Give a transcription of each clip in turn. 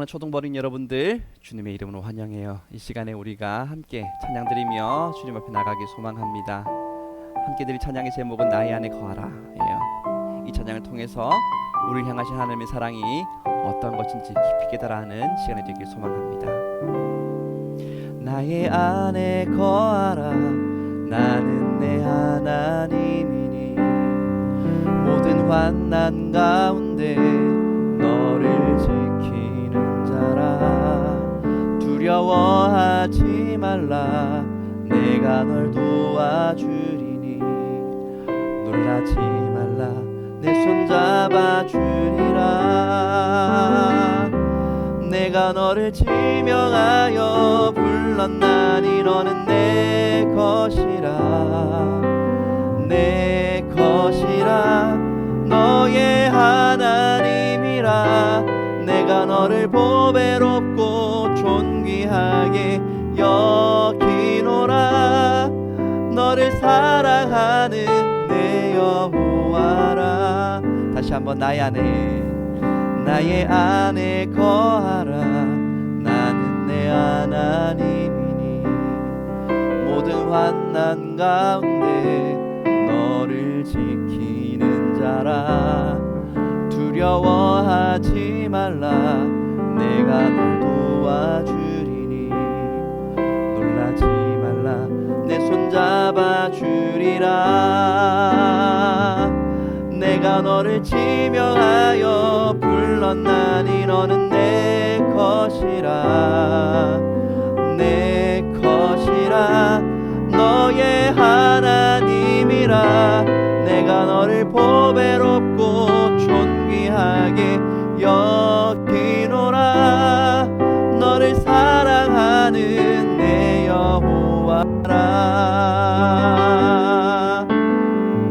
사랑하는 초등버린 여러분들, 주님의 이름으로 환영해요. 이 시간에 우리가 함께 찬양 드리며 주님 앞에 나가기 소망합니다. 함께 드릴 찬양의 제목은 나의 안에 거하라 예요. 이 찬양을 통해서 우리를 향하신 하나님의 사랑이 어떤 것인지 깊이 깨달아하는 시간이 되길 소망합니다. 나의 안에 거하라, 나는 내 하나님이니 모든 환난 가운데 너를 지키는 자라. 두려워하지 말라, 내가 널 도와주리니 놀라지 말라, 내 손 잡아주리라. 내가 너를 지명하여 불렀나니 너는 내 것이라, 내 것이라, 너의 하나님이라. 내가 너를 보배롭고 존귀하게 여기노라. 너를 사랑하는 내 여호와라. 다시 한번 나의 안에 거하라, 나는 내 하나님이니 모든 환난 가운데 너를 지키는 자라. 두려워하지 말라, 내가 널 도와주리니 놀라지 말라, 내 손 잡아주리라. 내가 너를 지명하여 불렀나니 너는 내 것이라, 내 것이라, 너의 하나님이라. 내가 너를 보배롭고 존귀하게 여기노라. 너를 사랑하는 내 여호와라.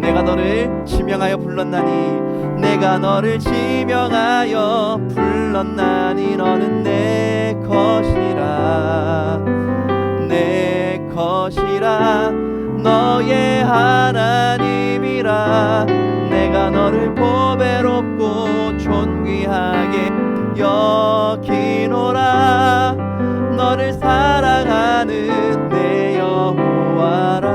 내가 너를 지명하여 불렀나니, 내가 너를 지명하여 불렀나니 너는 내 것이라, 내 것이라, 너의 하나님이라. 내가 너를 보배롭고 존귀하게 여기노라. 너를 사랑하는 내 여호와라.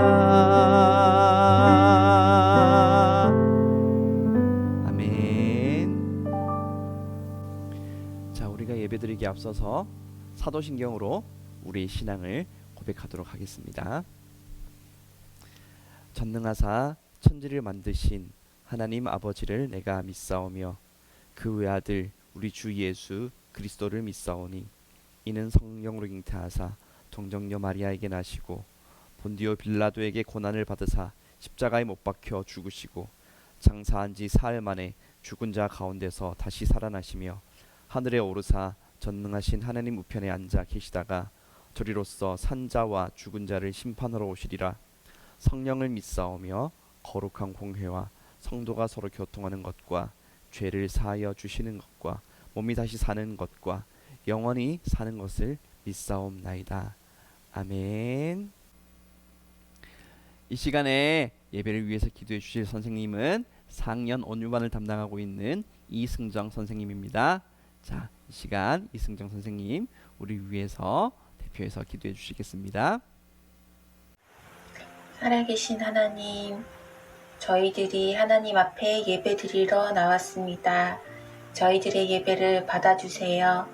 아멘. 자, 우리가 예배드리기에 앞서서 사도신경으로 우리의 신앙을 고백하도록 하겠습니다. 전능하사 천지를 만드신 하나님 아버지를 내가 믿사오며 그 외아들 우리 주 예수 그리스도를 믿사오니 이는 성령으로 잉태하사 동정녀 마리아에게 나시고 본디오 빌라도에게 고난을 받으사 십자가에 못 박혀 죽으시고 장사한 지 사흘 만에 죽은 자 가운데서 다시 살아나시며 하늘에 오르사 전능하신 하나님 우편에 앉아 계시다가 저리로서 산자와 죽은 자를 심판하러 오시리라. 성령을 믿사오며 거룩한 공회와 성도가 서로 교통하는 것과 죄를 사하여 주시는 것과 몸이 다시 사는 것과 영원히 사는 것을 믿사옵나이다. 아멘. 이 시간에 예배를 위해서 기도해 주실 선생님은 4학년 온유반을 담당하고 있는 이승정 선생님입니다. 자, 이 시간 이승정 선생님 우리 위해서 대표해서 기도해 주시겠습니다. 살아계신 하나님, 저희들이 하나님 앞에 예배드리러 나왔습니다. 저희들의 예배를 받아주세요.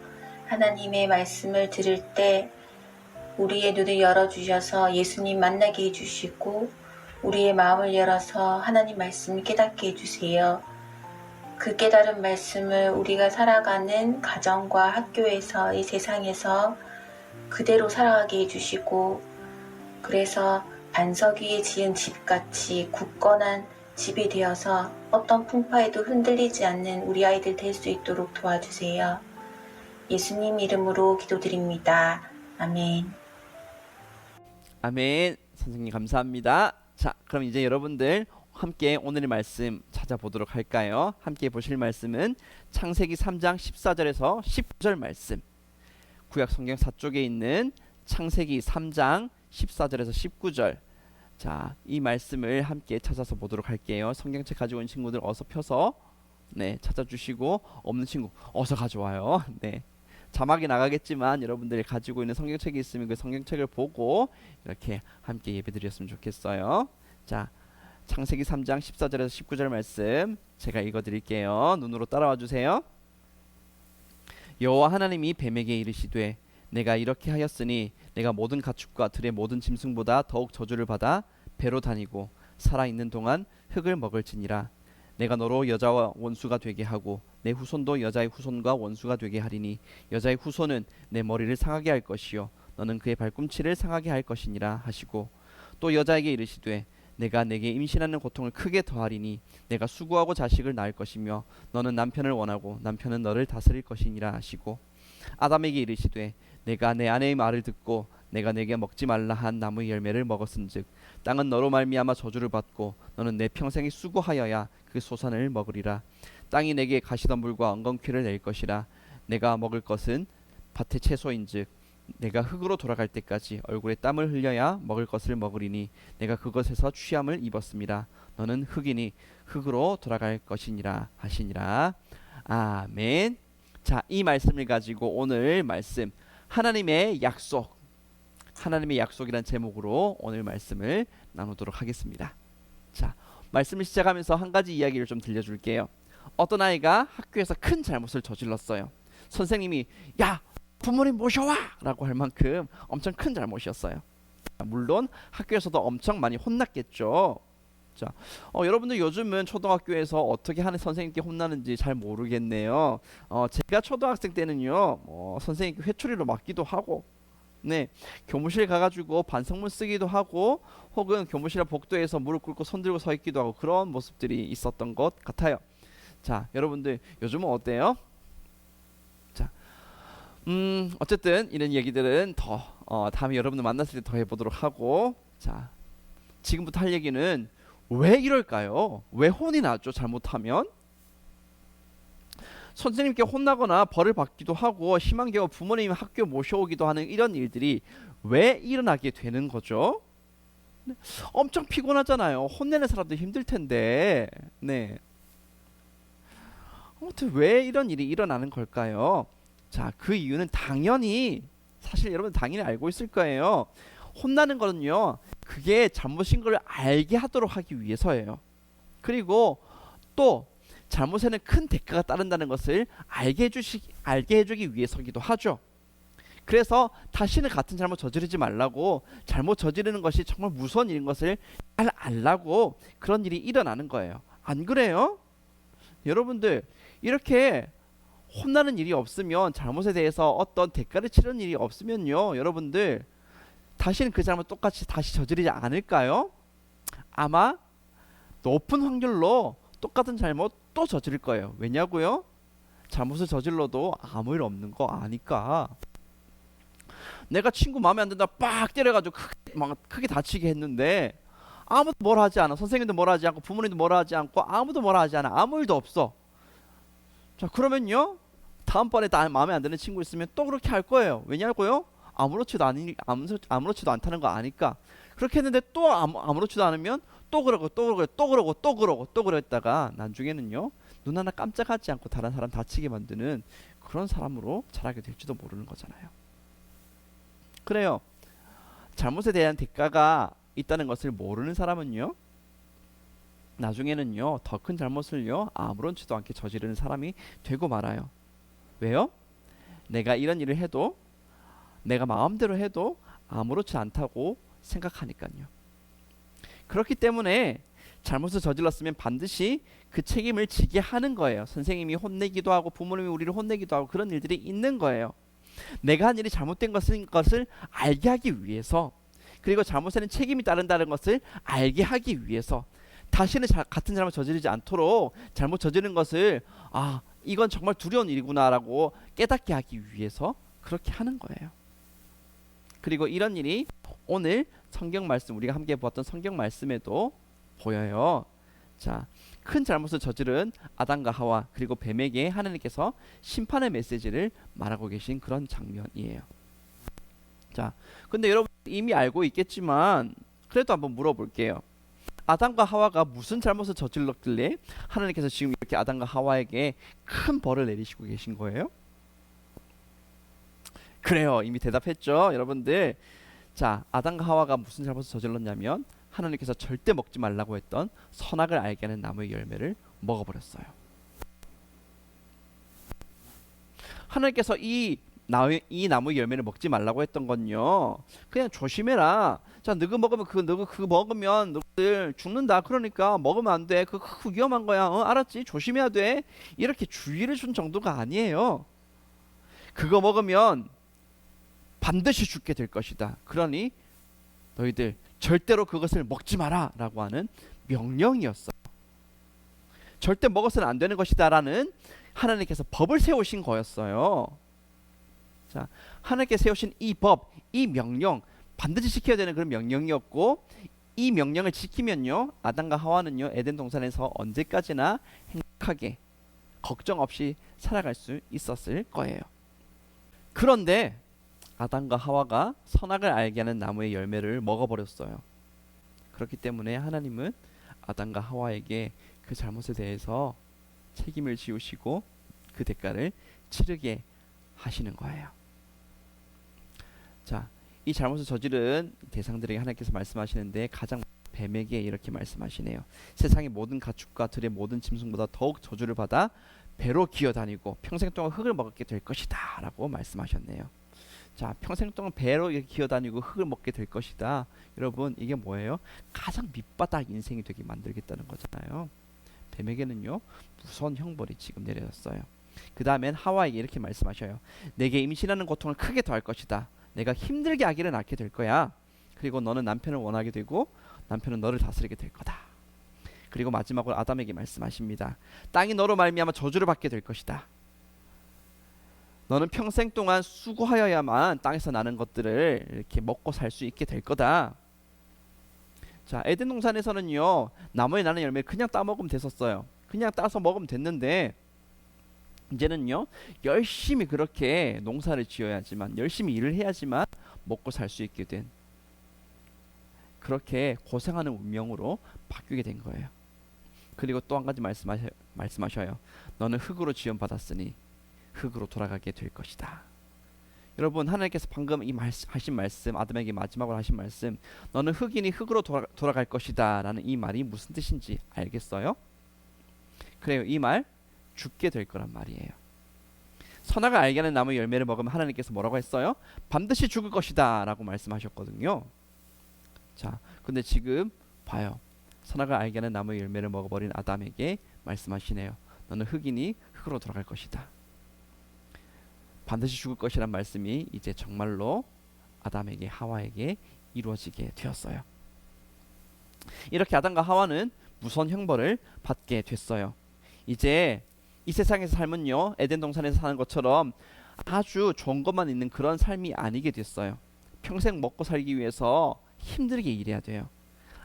하나님의 말씀을 들을 때 우리의 눈을 열어주셔서 예수님 만나게 해주시고 우리의 마음을 열어서 하나님 말씀을 깨닫게 해주세요. 그 깨달은 말씀을 우리가 살아가는 가정과 학교에서 이 세상에서 그대로 살아가게 해주시고, 그래서 반석 위에 지은 집같이 굳건한 집이 되어서 어떤 풍파에도 흔들리지 않는 우리 아이들 될 수 있도록 도와주세요. 예수님 이름으로 기도드립니다. 아멘. 아멘. 선생님 감사합니다. 자, 그럼 이제 여러분들 함께 오늘의 말씀 찾아보도록 할까요? 함께 보실 말씀은 창세기 3장 14절에서 19절 말씀. 구약 성경 4쪽에 있는 창세기 3장 14절에서 19절. 자, 이 말씀을 함께 찾아서 보도록 할게요. 성경책 가지고 온 친구들 어서 펴서 찾아주시고, 없는 친구 어서 가져와요. 네. 자막이 나가겠지만 여러분들이 가지고 있는 성경책이 있으면 그 성경책을 보고 이렇게 함께 예배드렸으면 좋겠어요. 자, 창세기 3장 14절에서 19절 말씀 제가 읽어드릴게요. 눈으로 따라와 주세요. 여호와 하나님이 뱀에게 이르시되 내가 이렇게 하였으니 내가 모든 가축과 들의 모든 짐승보다 더욱 저주를 받아 배로 다니고 살아있는 동안 흙을 먹을지니라. 내가 너로 여자와 원수가 되게 하고 내 후손도 여자의 후손과 원수가 되게 하리니 여자의 후손은 내 머리를 상하게 할 것이요 너는 그의 발꿈치를 상하게 할 것이니라 하시고 또 여자에게 이르시되 내가 내게 임신하는 고통을 크게 더하리니 내가 수고하고 자식을 낳을 것이며 너는 남편을 원하고 남편은 너를 다스릴 것이니라 하시고 아담에게 이르시되 내가 내 아내의 말을 듣고 내가 내게 먹지 말라 한 나무의 열매를 먹었은즉 땅은 너로 말미암아 저주를 받고 너는 내 평생이 수고하여야 그 소산을 먹으리라. 땅이 내게 가시덤불과 엉겅퀴를 낼 것이라. 내가 먹을 것은 밭의 채소인즉 내가 흙으로 돌아갈 때까지 얼굴에 땀을 흘려야 먹을 것을 먹으리니 내가 그것에서 취함을 입었습니다. 너는 흙이니 흙으로 돌아갈 것이니라 하시니라. 아멘. 자, 이 말씀을 가지고 오늘 말씀 하나님의 약속, 하나님의 약속이란 제목으로 오늘 말씀을 나누도록 하겠습니다. 자, 말씀을 시작하면서 한 가지 이야기를 좀 들려줄게요. 어떤 아이가 학교에서 큰 잘못을 저질렀어요. 선생님이 야 부모님 모셔와 라고 할 만큼 엄청 큰 잘못이었어요. 물론 학교에서도 엄청 많이 혼났겠죠. 자, 여러분들 요즘은 초등학교에서 어떻게 하는 선생님께 혼나는지 잘 모르겠네요. 제가 초등학생 때는요, 선생님께 회초리로 맞기도 하고, 네, 교무실 가가지고 반성문 쓰기도 하고, 혹은 교무실 복도에서 무릎 꿇고 손 들고 서 있기도 하고 그런 모습들이 있었던 것 같아요. 자, 여러분들 요즘은 어때요? 자, 어쨌든 이런 얘기들은 더 다음에 여러분들 만났을 때 더 해보도록 하고, 자, 지금부터 할 얘기는 왜 이럴까요? 왜 혼이 나죠? 잘못하면 선생님께 혼나거나 벌을 받기도 하고 심한 경우 부모님이 학교 모셔오기도 하는 이런 일들이 왜 일어나게 되는 거죠? 네. 엄청 피곤하잖아요. 혼내는 사람도 힘들 텐데, 네. 아무튼 왜 이런 일이 일어나는 걸까요? 자, 그 이유는 당연히 사실 여러분 당연히 알고 있을 거예요. 혼나는 거는요, 그게 잘못인 걸 알게 하도록 하기 위해서예요. 그리고 또 잘못에는 큰 대가가 따른다는 것을 알게 해주기 위해서기도 하죠. 그래서 다시는 같은 잘못 저지르지 말라고, 잘못 저지르는 것이 정말 무서운 일인 것을 잘 알라고 그런 일이 일어나는 거예요. 안 그래요? 여러분들 이렇게 혼나는 일이 없으면, 잘못에 대해서 어떤 대가를 치르는 일이 없으면요, 여러분들 다시는 그 잘못 똑같이 다시 저지르지 않을까요? 아마 높은 확률로 똑같은 잘못 또 저지를 거예요. 왜냐고요? 잘못을 저질러도 아무 일 없는 거 아니까. 내가 친구 마음에 안 든다 빡 때려가지고 크게 다치게 했는데 아무도 뭐라 하지 않아. 선생님도 뭐라 하지 않고 부모님도 뭐라 하지 않고 아무도 뭐라 하지 않아. 아무 일도 없어. 자, 그러면요, 다음번에 마음에 안 드는 친구 있으면 또 그렇게 할 거예요. 왜냐고요? 아무렇지도 않다는 거 아니까. 그렇게 했는데 또 아무렇지도 않으면 또 그러고 또 그랬다가 나중에는요, 눈 하나 깜짝하지 않고 다른 사람 다치게 만드는 그런 사람으로 자라게 될지도 모르는 거잖아요. 그래요. 잘못에 대한 대가가 있다는 것을 모르는 사람은요, 나중에는요 더 큰 잘못을요 아무렇지도 않게 저지르는 사람이 되고 말아요. 왜요? 내가 이런 일을 해도, 내가 마음대로 해도 아무렇지 않다고 생각하니까요. 그렇기 때문에 잘못을 저질렀으면 반드시 그 책임을 지게 하는 거예요. 선생님이 혼내기도 하고 부모님이 우리를 혼내기도 하고 그런 일들이 있는 거예요. 내가 한 일이 잘못된 것을 알게 하기 위해서, 그리고 잘못에는 책임이 따른다는 것을 알게 하기 위해서, 다시는 같은 잘못 저지르지 않도록 잘못 저지른 것을 이건 정말 두려운 일이구나라고 깨닫게 하기 위해서 그렇게 하는 거예요. 그리고 이런 일이 오늘 성경 말씀, 우리가 함께 보았던 성경 말씀에도 보여요. 자, 큰 잘못을 저지른 아담과 하와 그리고 뱀에게 하나님께서 심판의 메시지를 말하고 계신 그런 장면이에요. 자, 근데 여러분 이미 알고 있겠지만 그래도 한번 물어볼게요. 아담과 하와가 무슨 잘못을 저질렀길래 하나님께서 지금 이렇게 아담과 하와에게 큰 벌을 내리시고 계신 거예요? 그래요. 이미 대답했죠, 여러분들. 자, 아담과 하와가 무슨 잘못을 저질렀냐면 하나님께서 절대 먹지 말라고 했던 선악을 알게 하는 나무의 열매를 먹어버렸어요. 하나님께서 이 나무 열매를 먹지 말라고 했던 건요, 그냥 조심해라. 자, 너그 먹으면 그거 먹으면 너희들 죽는다. 그러니까 먹으면 안 돼. 그거 위험한 거야. 알았지? 조심해야 돼. 이렇게 주의를 준 정도가 아니에요. 그거 먹으면 반드시 죽게 될 것이다. 그러니 너희들 절대로 그것을 먹지 마라라고 하는 명령이었어. 절대 먹어서는 안 되는 것이다라는 하나님께서 법을 세우신 거였어요. 자, 하나님께 세우신 이 법, 이 명령, 반드시 지켜야 되는 그런 명령이었고, 이 명령을 지키면요, 아담과 하와는요, 에덴 동산에서 언제까지나 행복하게 걱정 없이 살아갈 수 있었을 거예요. 그런데 아담과 하와가 선악을 알게 하는 나무의 열매를 먹어버렸어요. 그렇기 때문에 하나님은 아담과 하와에게 그 잘못에 대해서 책임을 지우시고 그 대가를 치르게 하시는 거예요. 자, 이 잘못을 저지른 대상들에게 하나님께서 말씀하시는데 가장 뱀에게 이렇게 말씀하시네요. 세상의 모든 가축과 들의 모든 짐승보다 더욱 저주를 받아 배로 기어다니고 평생 동안 흙을 먹게 될 것이다 라고 말씀하셨네요. 자, 평생 동안 배로 기어다니고 흙을 먹게 될 것이다. 여러분, 이게 뭐예요? 가장 밑바닥 인생이 되게 만들겠다는 거잖아요. 뱀에게는요, 무서운 형벌이 지금 내려졌어요. 그 다음엔 하와에게 이렇게 말씀하셔요. 내게 임신하는 고통을 크게 더할 것이다. 내가 힘들게 아기를 낳게 될 거야. 그리고 너는 남편을 원하게 되고 남편은 너를 다스리게 될 거다. 그리고 마지막으로 아담에게 말씀하십니다. 땅이 너로 말미암아 저주를 받게 될 것이다. 너는 평생 동안 수고하여야만 땅에서 나는 것들을 이렇게 먹고 살 수 있게 될 거다. 자, 에덴 동산에서는요, 나무에 나는 열매를 그냥 따먹으면 됐었어요. 그냥 따서 먹으면 됐는데 이제는요, 열심히 그렇게 농사를 지어야지만, 열심히 일을 해야지만 먹고 살 수 있게 된, 그렇게 고생하는 운명으로 바뀌게 된 거예요. 그리고 또 한 가지 말씀하셔요. 너는 흙으로 지원받았으니 흙으로 돌아가게 될 것이다. 여러분, 하나님께서 방금 하신 말씀, 아담에게 마지막으로 하신 말씀, 너는 흙이니 흙으로 돌아갈 것이다 라는 이 말이 무슨 뜻인지 알겠어요? 그래요, 이 말 죽게 될 거란 말이에요. 선악을 알게 하는 나무 열매를 먹으면 하나님께서 뭐라고 했어요? 반드시 죽을 것이다 라고 말씀하셨거든요. 자, 근데 지금 봐요. 선악을 알게 하는 나무 열매를 먹어버린 아담에게 말씀하시네요. 너는 흙이니 흙으로 돌아갈 것이다. 반드시 죽을 것이란 말씀이 이제 정말로 아담에게, 하와에게 이루어지게 되었어요. 이렇게 아담과 하와는 무서운 형벌을 받게 됐어요. 이제 이 세상에서 삶은요, 에덴 동산에서 사는 것처럼 아주 좋은 것만 있는 그런 삶이 아니게 됐어요. 평생 먹고 살기 위해서 힘들게 일해야 돼요.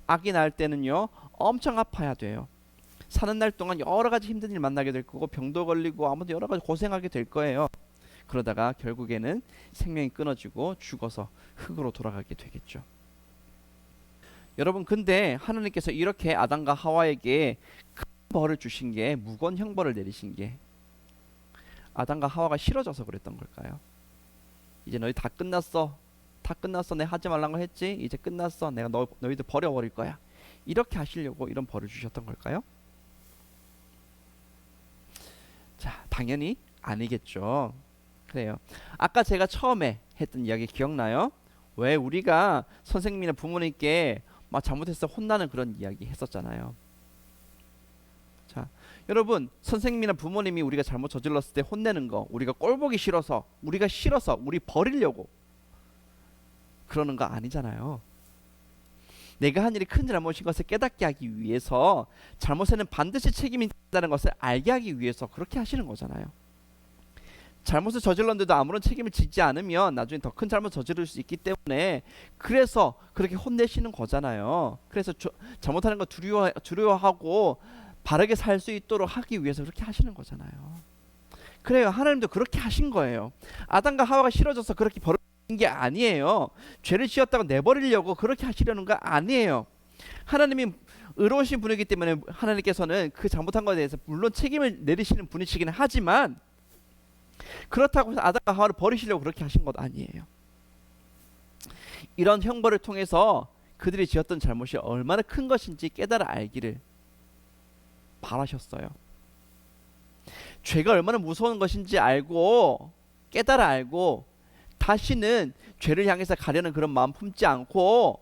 아기 낳을 때는요, 엄청 아파야 돼요. 사는 날 동안 여러 가지 힘든 일 만나게 될 거고, 병도 걸리고 아무튼 여러 가지 고생하게 될 거예요. 그러다가 결국에는 생명이 끊어지고 죽어서 흙으로 돌아가게 되겠죠. 여러분, 근데 하나님께서 이렇게 아담과 하와에게 큰 벌을 주신 게, 무거운 형벌을 내리신 게 아담과 하와가 싫어져서 그랬던 걸까요? 이제 너희 다 끝났어. 다 끝났어. 내가 하지 말란 거 했지? 이제 끝났어. 내가 너희들 버려버릴 거야. 이렇게 하시려고 이런 벌을 주셨던 걸까요? 자, 당연히 아니겠죠. 그래요. 아까 제가 처음에 했던 이야기 기억나요? 왜 우리가 선생님이나 부모님께 막 잘못했어 혼나는 그런 이야기 했었잖아요. 자, 여러분, 선생님이나 부모님이 우리가 잘못 저질렀을 때 혼내는 거, 우리가 꼴보기 싫어서, 우리 버리려고 그러는 거 아니잖아요. 내가 한 일이 큰 잘못인 것을 깨닫게 하기 위해서, 잘못에는 반드시 책임이 있다는 것을 알게 하기 위해서 그렇게 하시는 거잖아요. 잘못을 저질렀는데도 아무런 책임을 지지 않으면 나중에 더 큰 잘못 저지를 수 있기 때문에, 그래서 그렇게 혼내시는 거잖아요. 그래서 잘못하는 거 두려워하고 바르게 살 수 있도록 하기 위해서 그렇게 하시는 거잖아요. 그래요, 하나님도 그렇게 하신 거예요. 아담과 하와가 싫어져서 그렇게 벌어진 게 아니에요. 죄를 지었다고 내버리려고 그렇게 하시려는 거 아니에요. 하나님이 의로우신 분이기 때문에 하나님께서는 그 잘못한 것에 대해서 물론 책임을 내리시는 분이시긴 하지만, 그렇다고 해서 아담과 하와를 버리시려고 그렇게 하신 것 아니에요. 이런 형벌을 통해서 그들이 지었던 잘못이 얼마나 큰 것인지 깨달아 알기를 바라셨어요. 죄가 얼마나 무서운 것인지 알고 깨달아 알고 다시는 죄를 향해서 가려는 그런 마음 품지 않고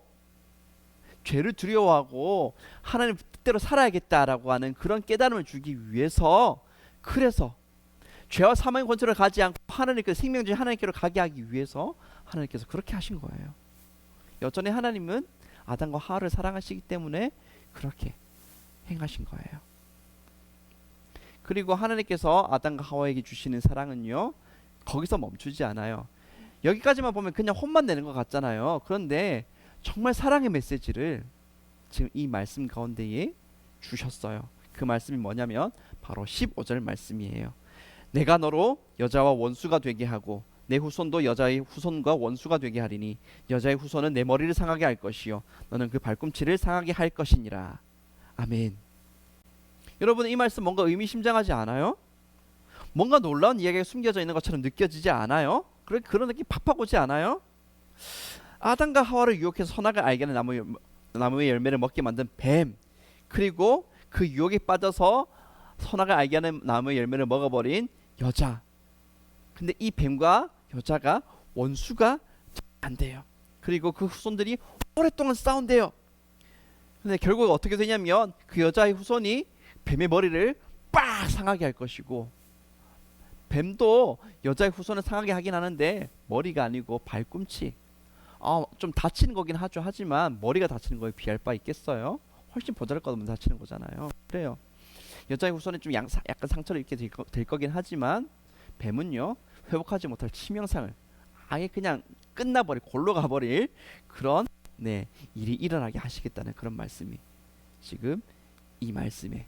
죄를 두려워하고 하나님 뜻대로 살아야겠다라고 하는 그런 깨달음을 주기 위해서, 그래서 죄와 사망의 권세를 가지 않고 하나님께 생명 중에 하나님께로 가게 하기 위해서 하나님께서 그렇게 하신 거예요. 여전히 하나님은 아담과 하와를 사랑하시기 때문에 그렇게 행하신 거예요. 그리고 하나님께서 아담과 하와에게 주시는 사랑은요, 거기서 멈추지 않아요. 여기까지만 보면 그냥 혼만 내는 것 같잖아요. 그런데 정말 사랑의 메시지를 지금 이 말씀 가운데에 주셨어요. 그 말씀이 뭐냐면 바로 15절 말씀이에요. 내가 너로 여자와 원수가 되게 하고 내 후손도 여자의 후손과 원수가 되게 하리니 여자의 후손은 내 머리를 상하게 할 것이요 너는 그 발꿈치를 상하게 할 것이니라. 아멘. 여러분, 이 말씀 뭔가 의미심장하지 않아요? 뭔가 놀라운 이야기가 숨겨져 있는 것처럼 느껴지지 않아요? 그런 느낌 팍팍 오지 않아요? 아담과 하와를 유혹해서 선악을 알게 하는 나무의 열매를 먹게 만든 뱀, 그리고 그 유혹에 빠져서 선악을 알게 하는 나무의 열매를 먹어버린 여자. 근데 이 뱀과 여자가 원수가 안 돼요. 그리고 그 후손들이 오랫동안 싸운대요. 근데 결국 어떻게 되냐면 그 여자의 후손이 뱀의 머리를 빡 상하게 할 것이고, 뱀도 여자의 후손을 상하게 하긴 하는데 머리가 아니고 발꿈치. 좀 다치는 거긴 하죠. 하지만 머리가 다치는 거에 비할 바 있겠어요? 훨씬 보잘것없는 다치는 거잖아요. 그래요. 여자의 후손은 좀 약간 상처를 입게 될 거긴 하지만 뱀은요, 회복하지 못할 치명상을 아예 그냥 끝나버릴, 골로 가버릴 그런 일이 일어나게 하시겠다는 그런 말씀이 지금 이 말씀에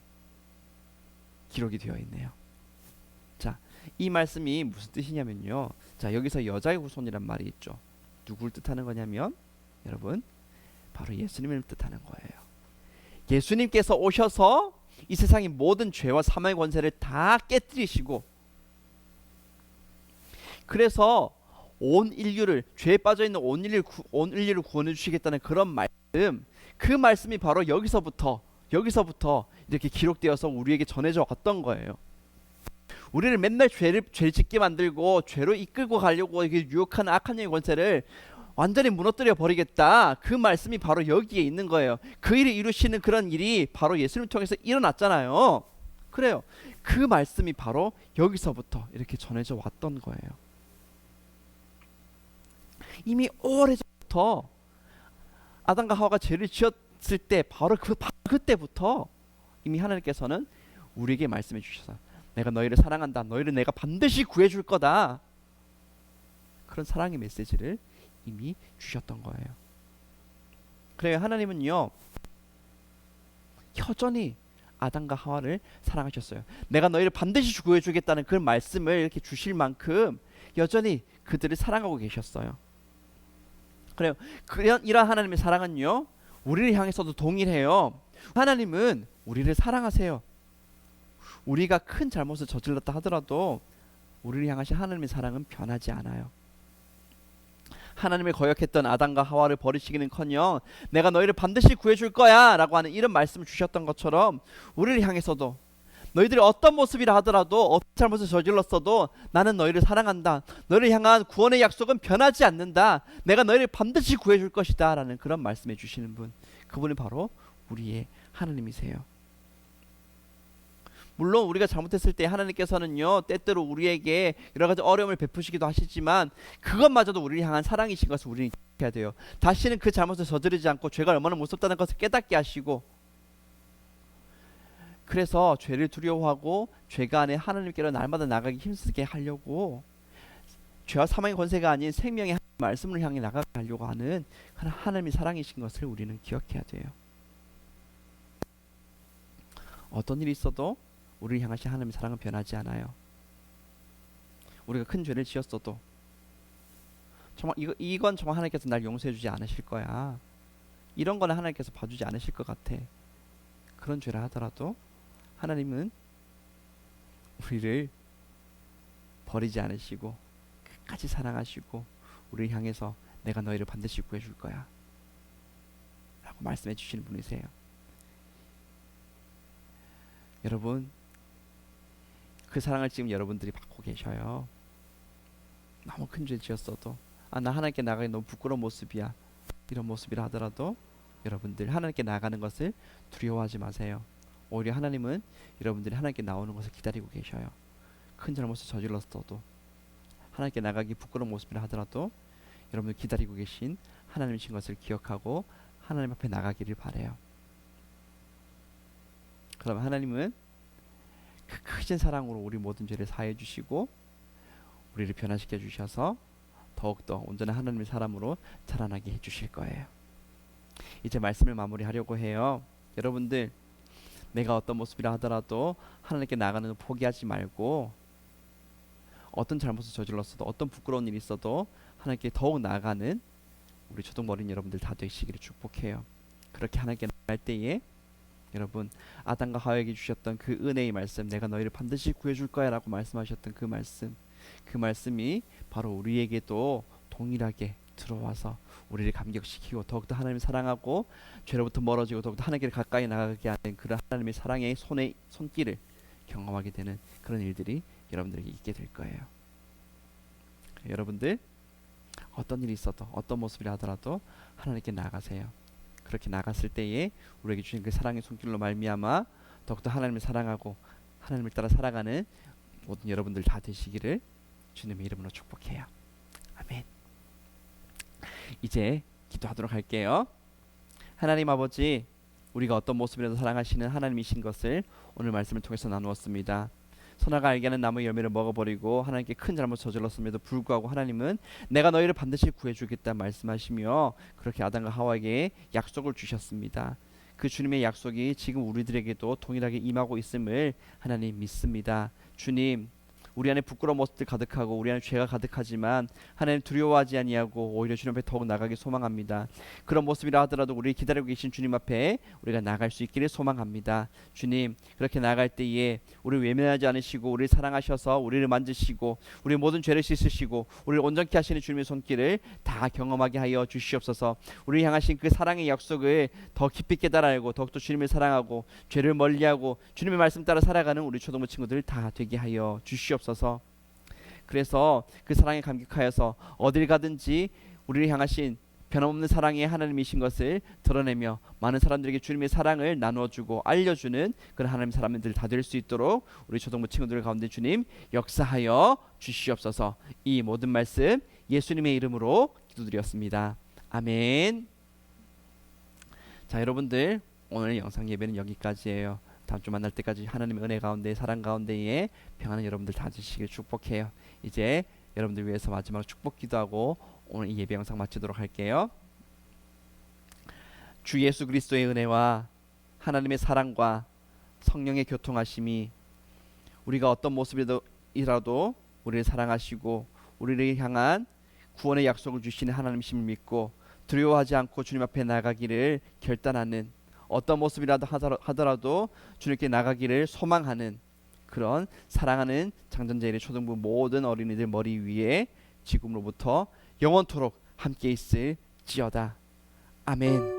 기록이 되어 있네요. 자, 이 말씀이 무슨 뜻이냐면요, 자, 여기서 여자의 후손이란 말이 있죠. 누구를 뜻하는 거냐면 여러분, 바로 예수님을 뜻하는 거예요. 예수님께서 오셔서 이 세상의 모든 죄와 사망의 권세를 다 깨뜨리시고, 그래서 온 인류를, 죄에 빠져있는 온 인류를 구원해 주시겠다는 그런 말씀, 그 말씀이 바로 여기서부터 이렇게 기록되어서 우리에게 전해져 왔던 거예요. 우리를 맨날 죄 짓게 만들고 죄로 이끌고 가려고 이렇게 유혹하는 악한 영의 권세를 완전히 무너뜨려 버리겠다, 그 말씀이 바로 여기에 있는 거예요. 그 일을 이루시는 그런 일이 바로 예수님을 통해서 일어났잖아요. 그래요. 그 말씀이 바로 여기서부터 이렇게 전해져 왔던 거예요. 이미 오래전부터 아담과 하와가 죄를 지었을 때 바로 그때부터 이미 하나님께서는 우리에게 말씀해 주셔서 내가 너희를 사랑한다, 너희를 내가 반드시 구해줄 거다, 그런 사랑의 메시지를 이미 주셨던 거예요. 그래요. 하나님은요, 여전히 아담과 하와를 사랑하셨어요. 내가 너희를 반드시 구해주겠다는 그 말씀을 이렇게 주실 만큼 여전히 그들을 사랑하고 계셨어요. 그래요. 이러한 하나님의 사랑은요, 우리를 향해서도 동일해요. 하나님은 우리를 사랑하세요. 우리가 큰 잘못을 저질렀다 하더라도 우리를 향하신 하나님의 사랑은 변하지 않아요. 하나님을 거역했던 아담과 하와를 버리시기는커녕 내가 너희를 반드시 구해줄 거야 라고 하는 이런 말씀을 주셨던 것처럼, 우리를 향해서도 너희들이 어떤 모습이라 하더라도, 어떤 잘못을 저질렀어도 나는 너희를 사랑한다, 너희를 향한 구원의 약속은 변하지 않는다, 내가 너희를 반드시 구해줄 것이다 라는 그런 말씀해 주시는 분, 그분이 바로 우리의 하나님이세요. 물론 우리가 잘못했을 때 하나님께서는요, 때때로 우리에게 여러 가지 어려움을 베푸시기도 하시지만 그것마저도 우리를 향한 사랑이신 것을 우리는 기억해야 돼요. 다시는 그 잘못을 저지르지 않고 죄가 얼마나 무섭다는 것을 깨닫게 하시고, 그래서 죄를 두려워하고 죄가 안에 하나님께로 날마다 나가기 힘쓰게 하려고, 죄와 사망의 권세가 아닌 생명의 말씀을 향해 나가게 하려고 하는 하나님의 사랑이신 것을 우리는 기억해야 돼요. 어떤 일이 있어도 우리를 향하신 하나님의 사랑은 변하지 않아요. 우리가 큰 죄를 지었어도 정말 이건 정말 하나님께서 날 용서해 주지 않으실 거야, 이런 거는 하나님께서 봐주지 않으실 것 같아, 그런 죄를 하더라도 하나님은 우리를 버리지 않으시고 끝까지 사랑하시고 우리를 향해서 내가 너희를 반드시 구해줄 거야 라고 말씀해 주시는 분이세요. 여러분, 그 사랑을 지금 여러분들이 받고 계셔요. 너무 큰 죄 지었어도 나 하나님께 나가기 너무 부끄러운 모습이야, 이런 모습이라 하더라도 여러분들 하나님께 나가는 것을 두려워하지 마세요. 오히려 하나님은 여러분들이 하나님께 나오는 것을 기다리고 계셔요. 큰 잘못을 저질렀어도 하나님께 나가기 부끄러운 모습이라 하더라도 여러분들 기다리고 계신 하나님이신 것을 기억하고 하나님 앞에 나가기를 바라요. 그럼 하나님은 그 크신 사랑으로 우리 모든 죄를 사해 주시고 우리를 변화시켜 주셔서 더욱더 온전한 하나님의 사람으로 자라나게 해 주실 거예요. 이제 말씀을 마무리하려고 해요. 여러분들, 내가 어떤 모습이라 하더라도 하나님께 나가는 걸 포기하지 말고 어떤 잘못을 저질렀어도 어떤 부끄러운 일이 있어도 하나님께 더욱 나아가는 우리 초등어린 여러분들 다 되시기를 축복해요. 그렇게 하나님께 나갈 때에 여러분, 아담과 하와에게 주셨던 그 은혜의 말씀, 내가 너희를 반드시 구해줄 거야 라고 말씀하셨던 그 말씀이 바로 우리에게도 동일하게 들어와서 우리를 감격시키고 더욱더 하나님을 사랑하고 죄로부터 멀어지고 더욱더 하나님께 가까이 나가게 하는 그런 하나님의 사랑의 손길을 경험하게 되는 그런 일들이 여러분들에게 있게 될 거예요. 여러분들, 어떤 일이 있어도 어떤 모습이라 하더라도 하나님께 나가세요. 그렇게 나갔을 때에 우리에게 주신 그 사랑의 손길로 말미암아 더욱더 하나님을 사랑하고 하나님을 따라 살아가는 모든 여러분들 다 되시기를 주님의 이름으로 축복해요. 아멘. 이제 기도하도록 할게요. 하나님 아버지, 우리가 어떤 모습이라도 사랑하시는 하나님이신 것을 오늘 말씀을 통해서 나누었습니다. 선악을 알게 하는 나무의 열매를 먹어버리고 하나님께 큰 잘못 저질렀음에도 불구하고 하나님은 내가 너희를 반드시 구해주겠다 말씀하시며 그렇게 아담과 하와에게 약속을 주셨습니다. 그 주님의 약속이 지금 우리들에게도 동일하게 임하고 있음을 하나님 믿습니다. 주님, 우리 안에 부끄러운 모습들 가득하고 우리 안에 죄가 가득하지만 하나님 두려워하지 아니하고 오히려 주님 앞에 더욱 나가기 소망합니다. 그런 모습이라 하더라도 우리 기다리고 계신 주님 앞에 우리가 나갈 수 있기를 소망합니다. 주님, 그렇게 나갈 때에 우리를 외면하지 않으시고 우리를 사랑하셔서 우리를 만지시고 우리의 모든 죄를 씻으시고 우리를 온전케 하시는 주님의 손길을 다 경험하게 하여 주시옵소서. 우리를 향하신 그 사랑의 약속을 더 깊이 깨달아 알고 더욱더 주님을 사랑하고 죄를 멀리하고 주님의 말씀 따라 살아가는 우리 초등부 친구들 다 되게 하여 주시옵소서. 그래서 그 사랑에 감격하여서 어딜 가든지 우리를 향하신 변함없는 사랑의 하나님이신 것을 드러내며 많은 사람들에게 주님의 사랑을 나누어주고 알려주는 그런 하나님 사람들 다 될 수 있도록 우리 초등부 친구들 가운데 주님 역사하여 주시옵소서. 이 모든 말씀 예수님의 이름으로 기도드렸습니다. 아멘. 자, 여러분들, 오늘 영상 예배는 여기까지예요. 다음 주 만날 때까지 하나님의 은혜 가운데 사랑 가운데에 평안한 여러분들 다 되시길 축복해요. 이제 여러분들 위해서 마지막 축복 기도하고 오늘 이 예배 영상 마치도록 할게요. 주 예수 그리스도의 은혜와 하나님의 사랑과 성령의 교통하심이 우리가 어떤 모습이라도 우리를 사랑하시고 우리를 향한 구원의 약속을 주시는 하나님이심을 믿고 두려워하지 않고 주님 앞에 나가기를 결단하는, 어떤 모습이라도 하더라도 주님께 나가기를 소망하는 그런 사랑하는 장전제일의 초등부 모든 어린이들 머리 위에 지금으로부터 영원토록 함께 있을지어다. 아멘.